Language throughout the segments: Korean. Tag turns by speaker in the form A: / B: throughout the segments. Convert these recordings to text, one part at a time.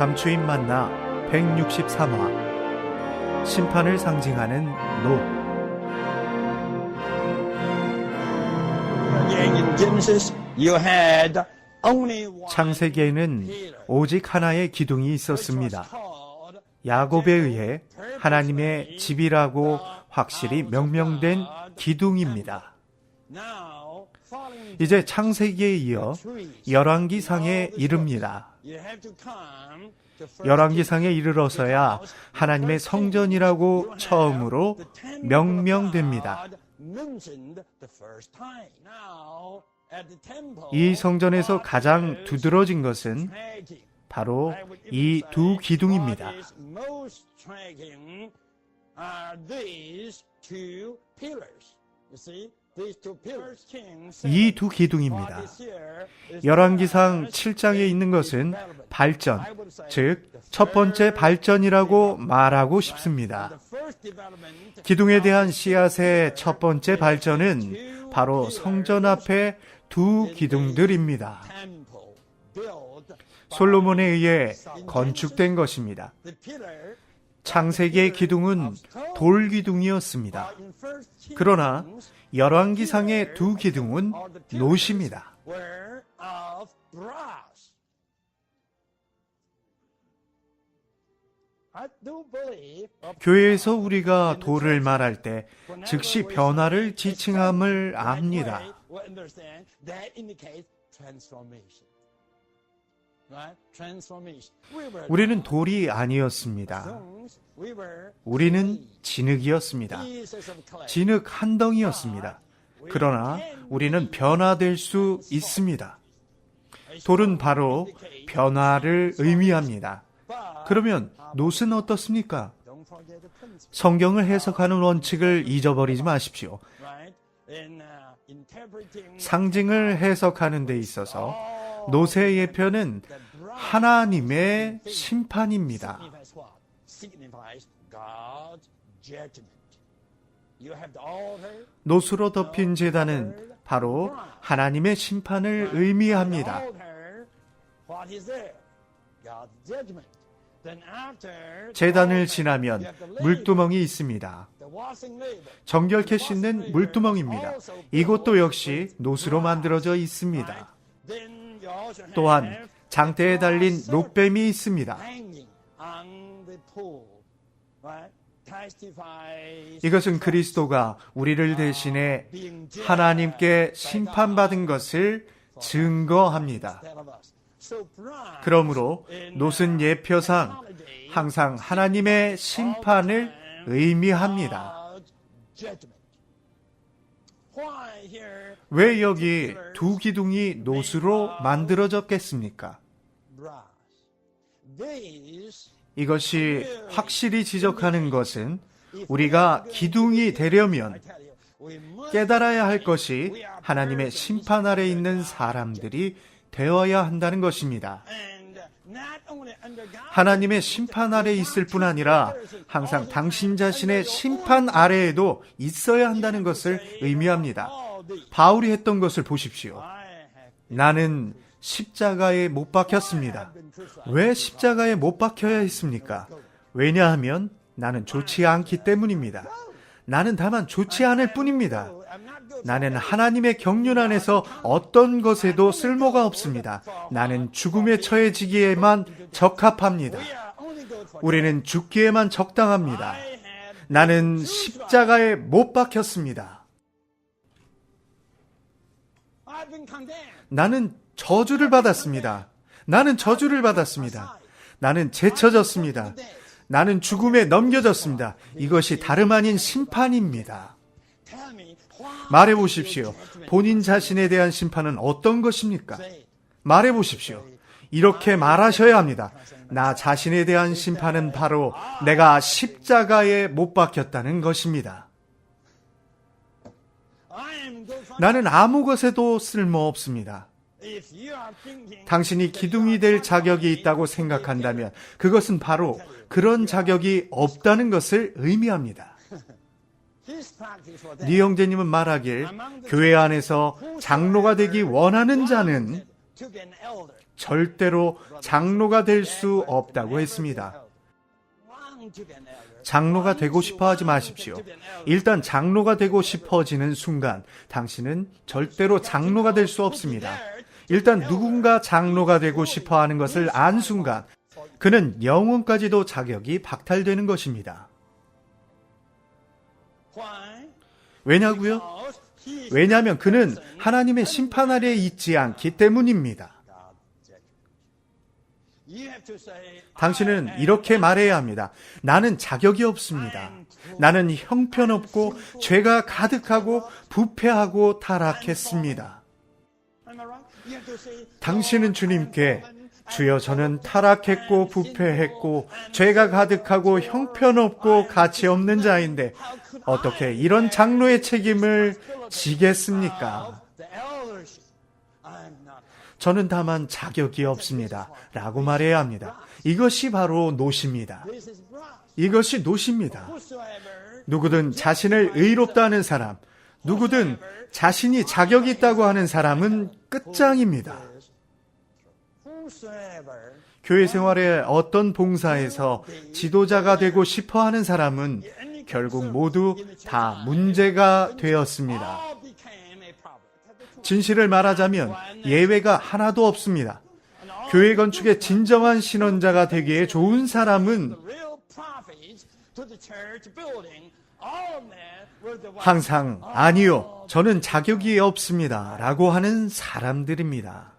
A: 감추인 만나 163화 심판을 상징하는 놋. 창세기에는 오직 하나의 기둥이 있었습니다. 야곱에 의해 하나님의 집이라고 확실히 명명된 기둥입니다. 이제 창세기에 이어 열왕기상에 이릅니다. 열왕기상에 이르러서야 하나님의 성전이라고 처음으로 명명됩니다. 이 성전에서 가장 두드러진 것은 바로 이 두 기둥입니다. 이 두 기둥입니다. 열왕기상 7장에 있는 것은 발전, 즉 첫 번째 발전이라고 말하고 싶습니다. 기둥에 대한 씨앗의 첫 번째 발전은 바로 성전 앞의 두 기둥들입니다. 솔로몬에 의해 건축된 것입니다. 창세기의 기둥은 돌기둥이었습니다. 그러나 열왕기상의 두 기둥은 놋입니다. 교회에서 우리가 돌을 말할 때 즉시 변화를 지칭함을 압니다. 우리는 돌이 아니었습니다. 우리는 진흙이었습니다. 진흙 한 덩이였습니다. 그러나 우리는 변화될 수 있습니다. 돌은 바로 변화를 의미합니다. 그러면 놋은 어떻습니까? 성경을 해석하는 원칙을 잊어버리지 마십시오. 상징을 해석하는 데 있어서 놋의 예표는 하나님의 심판입니다. 놋으로 덮인 제단은 바로 하나님의 심판을 의미합니다. 제단을 지나면 물두멍이 있습니다. 정결케 씻는 물두멍입니다. 이것도 역시 놋으로 만들어져 있습니다. 또한 장대에 달린 놋뱀이 있습니다. 이것은 그리스도가 우리를 대신해 하나님께 심판받은 것을 증거합니다. 그러므로 놋은 예표상 항상 하나님의 심판을 의미합니다. 왜 여기 두 기둥이 놋으로 만들어졌겠습니까? 이것이 확실히 지적하는 것은 우리가 기둥이 되려면 깨달아야 할 것이 하나님의 심판 아래 있는 사람들이 되어야 한다는 것입니다. 하나님의 심판 아래 있을 뿐 아니라 항상 당신 자신의 심판 아래에도 있어야 한다는 것을 의미합니다. 바울이 했던 것을 보십시오. 나는 십자가에 못 박혔습니다. 왜 십자가에 못 박혀야 했습니까? 왜냐하면 나는 좋지 않기 때문입니다. 나는 다만 좋지 않을 뿐입니다. 나는 하나님의 경륜 안에서 어떤 것에도 쓸모가 없습니다. 나는 죽음에 처해지기에만 적합합니다. 우리는 죽기에만 적당합니다. 나는 십자가에 못 박혔습니다. 나는 저주를 받았습니다. 나는 저주를 받았습니다. 나는 제쳐졌습니다. 나는 죽음에 넘겨졌습니다. 이것이 다름 아닌 심판입니다. 말해보십시오. 본인 자신에 대한 심판은 어떤 것입니까? 말해보십시오. 이렇게 말하셔야 합니다. 나 자신에 대한 심판은 바로 내가 십자가에 못 박혔다는 것입니다. 나는 아무 것에도 쓸모없습니다. 당신이 기둥이 될 자격이 있다고 생각한다면 그것은 바로 그런 자격이 없다는 것을 의미합니다. 네 형제님은 말하길 교회 안에서 장로가 되기 원하는 자는 절대로 장로가 될 수 없다고 했습니다. 장로가 되고 싶어 하지 마십시오. 일단 장로가 되고 싶어지는 순간 당신은 절대로 장로가 될 수 없습니다. 일단 누군가 장로가 되고 싶어 하는 것을 안 순간 그는 영원까지도 자격이 박탈되는 것입니다. 왜냐고요? 왜냐하면 그는 하나님의 심판 아래에 있지 않기 때문입니다. 당신은 이렇게 말해야 합니다. 나는 자격이 없습니다. 나는 형편없고 죄가 가득하고 부패하고 타락했습니다. 당신은 주님께 주여 저는 타락했고 부패했고 죄가 가득하고 형편없고 가치 없는 자인데 어떻게 이런 장로의 책임을 지겠습니까? 저는 다만 자격이 없습니다. 라고 말해야 합니다. 이것이 바로 노시입니다. 이것이 노시입니다. 누구든 자신을 의롭다 하는 사람, 누구든 자신이 자격이 있다고 하는 사람은 끝장입니다. 교회 생활의 어떤 봉사에서 지도자가 되고 싶어 하는 사람은 결국 모두 다 문제가 되었습니다. 진실을 말하자면 예외가 하나도 없습니다. 교회 건축의 진정한 신원자가 되기에 좋은 사람은 항상 아니요, 저는 자격이 없습니다 라고 하는 사람들입니다.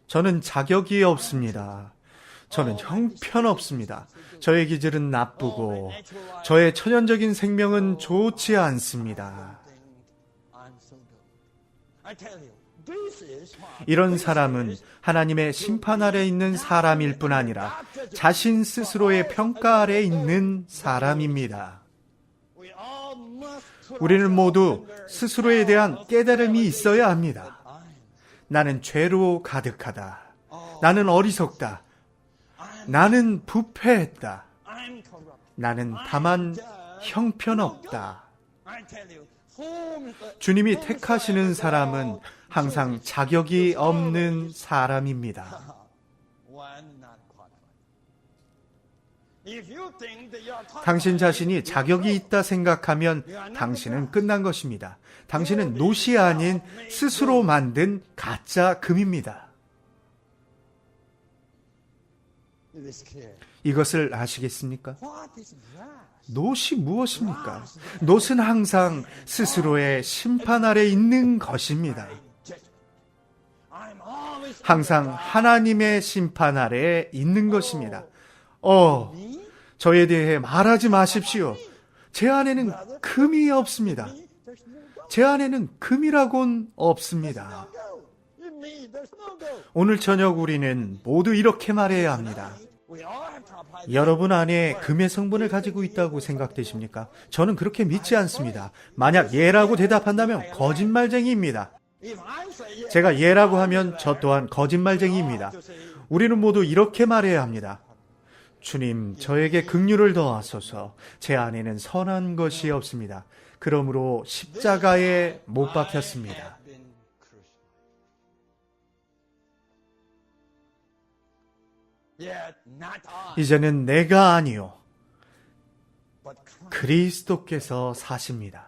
A: 저는 자격이 없습니다. 저는 형편없습니다. 저의 기질은 나쁘고 저의 천연적인 생명은 좋지 않습니다. 이런 사람은 하나님의 심판 아래 있는 사람일 뿐 아니라 자신 스스로의 평가 아래 있는 사람입니다. 우리는 모두 스스로에 대한 깨달음이 있어야 합니다. 나는 죄로 가득하다. 나는 어리석다. 나는 부패했다. 나는 다만 형편없다. 주님이 택하시는 사람은 항상 자격이 없는 사람입니다. 당신 자신이 자격이 있다 생각하면 당신은 끝난 것입니다. 당신은 노시 아닌 스스로 만든 가짜 금입니다. 이것을 아시겠습니까? 노시 무엇입니까? 노는 항상 스스로의 심판 아래 있는 것입니다. 항상 하나님의 심판 아래 있는 것입니다. 저에 대해 말하지 마십시오. 제 안에는 금이 없습니다. 제 안에는 금이라곤 없습니다. 오늘 저녁 우리는 모두 이렇게 말해야 합니다. 여러분 안에 금의 성분을 가지고 있다고 생각되십니까? 저는 그렇게 믿지 않습니다. 만약 예라고 대답한다면 거짓말쟁이입니다. 제가 예라고 하면 저 또한 거짓말쟁이입니다. 우리는 모두 이렇게 말해야 합니다. 주님, 저에게 긍휼을 더하소서. 제 안에는 선한 것이 없습니다. 그러므로 십자가에 못 박혔습니다. 이제는 내가 아니요 그리스도께서 사십니다.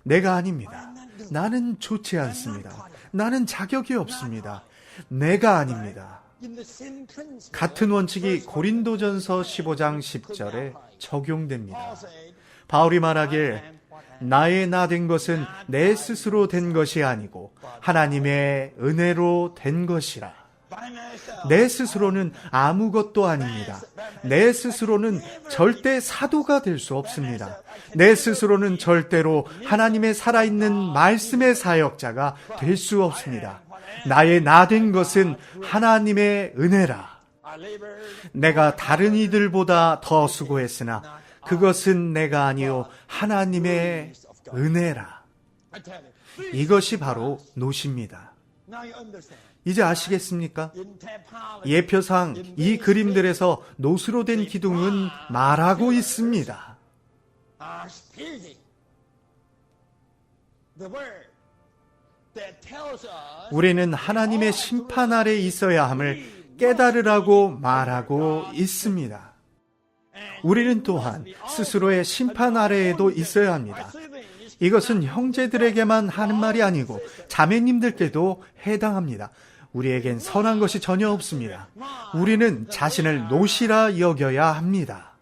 A: 내가 아닙니다. 나는 좋지 않습니다. 나는 자격이 없습니다. 내가 아닙니다. 같은 원칙이 고린도전서 15장 10절에 적용됩니다. 바울이 말하길 나의 나 된 것은 내 스스로 된 것이 아니고 하나님의 은혜로 된 것이라. 내 스스로는 아무것도 아닙니다. 내 스스로는 절대 사도가 될 수 없습니다. 내 스스로는 절대로 하나님의 살아있는 말씀의 사역자가 될 수 없습니다. 나의 나 된 것은 하나님의 은혜라. 내가 다른 이들보다 더 수고했으나 그것은 내가 아니요 하나님의 은혜라. 이것이 바로 노시입니다. 이제 아시겠습니까? 예표상 이 그림들에서 노수로 된 기둥은 말하고 있습니다. 우리는 하나님의 심판 아래 있어야 함을 깨달으라고 말하고 있습니다. 우리는 또한 스스로의 심판 아래에도 있어야 합니다. 이것은 형제들에게만 하는 말이 아니고 자매님들께도 해당합니다. 우리에겐 선한 것이 전혀 없습니다. 우리는 자신을 노시라 여겨야 합니다.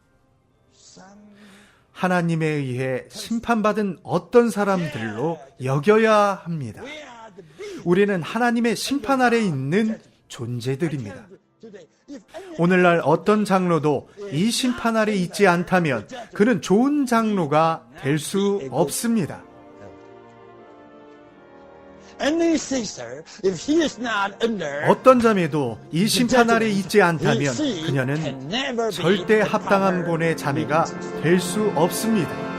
A: 하나님에 의해 심판받은 어떤 사람들로 여겨야 합니다. 우리는 하나님의 심판 아래 있는 존재들입니다. 오늘날 어떤 장로도 이 심판 아래 있지 않다면 그는 좋은 장로가 될 수 없습니다. 어떤 자매도 이 심판 아래 있지 않다면 그녀는 절대 합당한 본의 자매가 될 수 없습니다.